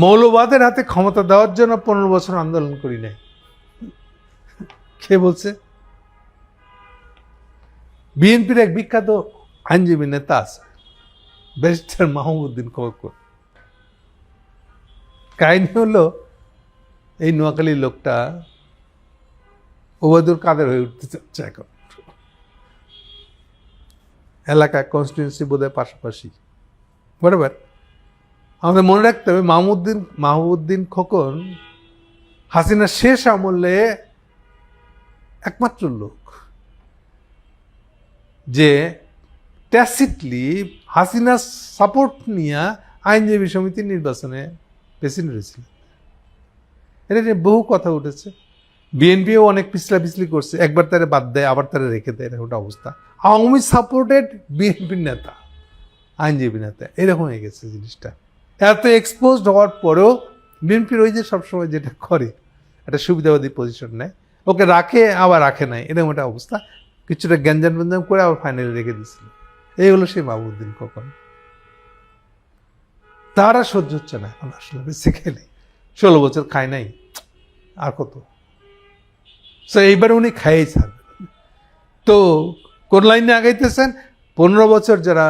মৌলবাদের হাতে ক্ষমতা দেওয়ার জন্য 15 বছর আন্দোলন করি নাই। কে বলছে? বিএনপির এক বিখ্যাত আইনজীবী নেতা আছে, ব্যারিস্টার মাহমুদউদ্দিন খোকন। কাহিনী হলো, এই নোয়াখালীর লোকটা ওবায়দুল কাদের হয়ে উঠতে চাচ্ছে এখন। এলাকা কনস্টিটিউন্সি বোধহয় পাশাপাশি, বরাবর। আমাদের মনে রাখতে হবে, মাহমুদউদ্দিন খোকন হাসিনার শেষ আমলে একমাত্র লোক যে ট্যাসিটলি হাসিনার সাপোর্ট নিয়ে আইনজীবী সমিতির নির্বাচনে প্রেসিডেন্ট হয়েছিল। এটা নিয়ে বহু কথা উঠেছে। বিএনপিও অনেক পিছলি করছে, একবার তারা বাদ দেয়, আবার তারা রেখে দেয়, এরকম একটা অবস্থা। আওয়ামী সাপোর্টেড বিএনপির নেতা, আইনজীবী নেতা, এরকম হয়ে গেছে জিনিসটা। এত এক্সপোজড হওয়ার পরেও বিএনপির ওই যে সবসময় যেটা করে, একটা সুবিধাবাদী পজিশন নেয়, ওকে রাখে আবার রাখে নাই, এরকম একটা অবস্থা। কিছুটা গ্যাঞ্জাম করে আবার ফাইনালি রেখে দিয়েছিল। এই হলো সেই মাহমুদউদ্দিন খোকন। তারা সহ্য হচ্ছে না এখন, আসলে বেসিক্যালি 16 বছর খায় নাই, আর কত। এইবার উনি খাইয়েই ছাড়বেন। তো কোন লাইনে আগাইতেছেন? 15 বছর যারা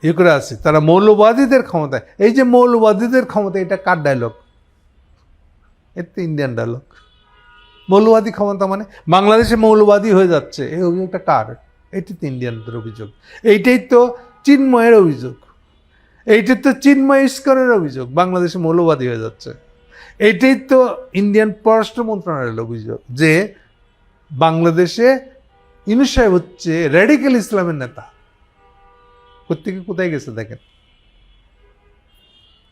ইয়ে করে আছে, তারা মৌলবাদীদের ক্ষমতায়। এই যে মৌলবাদীদের ক্ষমতা, এটা কার ডায়লগ? এটা তো ইন্ডিয়ান ডায়লগ। মৌলবাদী ক্ষমতা মানে বাংলাদেশে মৌলবাদী হয়ে যাচ্ছে, এই অভিযোগটা কার? এটি তো ইন্ডিয়ানদের অভিযোগ। এইটাই তো চিন্ময়ের অভিযোগ, এইটাই তো চিন্ময় ইস্কনের অভিযোগ, বাংলাদেশে মৌলবাদী হয়ে যাচ্ছে। এইটাই তো ইন্ডিয়ান পররাষ্ট্র মন্ত্রণালয়ের অভিযোগ, যে বাংলাদেশে ইউনূস সাহেব হচ্ছে র্যাডিক্যাল ইসলামের নেতা। প্রত্যেকে কোথায় গেছে দেখেন।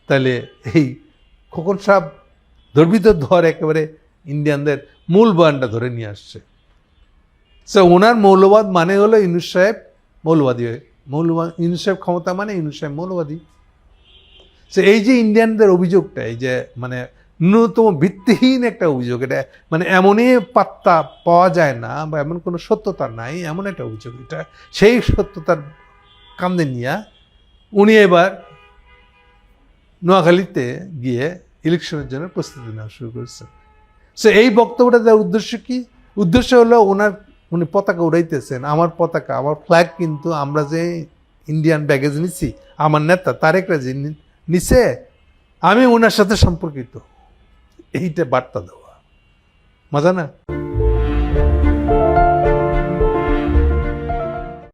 তাহলে এই খোকন সাহেব ধর্মিত ধর একেবারে ইন্ডিয়ানদের মূল বয়ানটা ধরে নিয়ে আসছে। ওনার মৌলবাদ মানে হলো ইউনূস সাহেব মৌলবাদী হয়ে, ইউনূস সাহেব ক্ষমতা মানে ইউনূস সাহেব মৌলবাদী। এই যে ইন্ডিয়ানদের অভিযোগটা, এই যে মানে ন্যূনতম ভিত্তিহীন একটা অভিযোগ, এটা মানে এমনই পাত্তা পাওয়া যায় না, বা এমন কোনো সত্যতা নাই, এমন একটা অভিযোগ। এটা সেই সত্যতার কান্দে নিয়ে উনি এবার নোয়াখালীতে গিয়ে ইলেকশনের জন্য প্রস্তুতি নেওয়া শুরু করেছেন। এই বক্তব্যটা দেওয়ার উদ্দেশ্য কি? উদ্দেশ্য হলো উনি পতাকা উড়াইতেছেন, আমার পতাকা, আমার ফ্ল্যাগ, কিন্তু আমরা যে ইন্ডিয়ান ব্যাগেজ নিচ্ছি, আমার নেতা তারেক যে নিছে, আমি ওনার সাথে সম্পর্কিত, এইটা বার্তা দেওয়া। মজা না?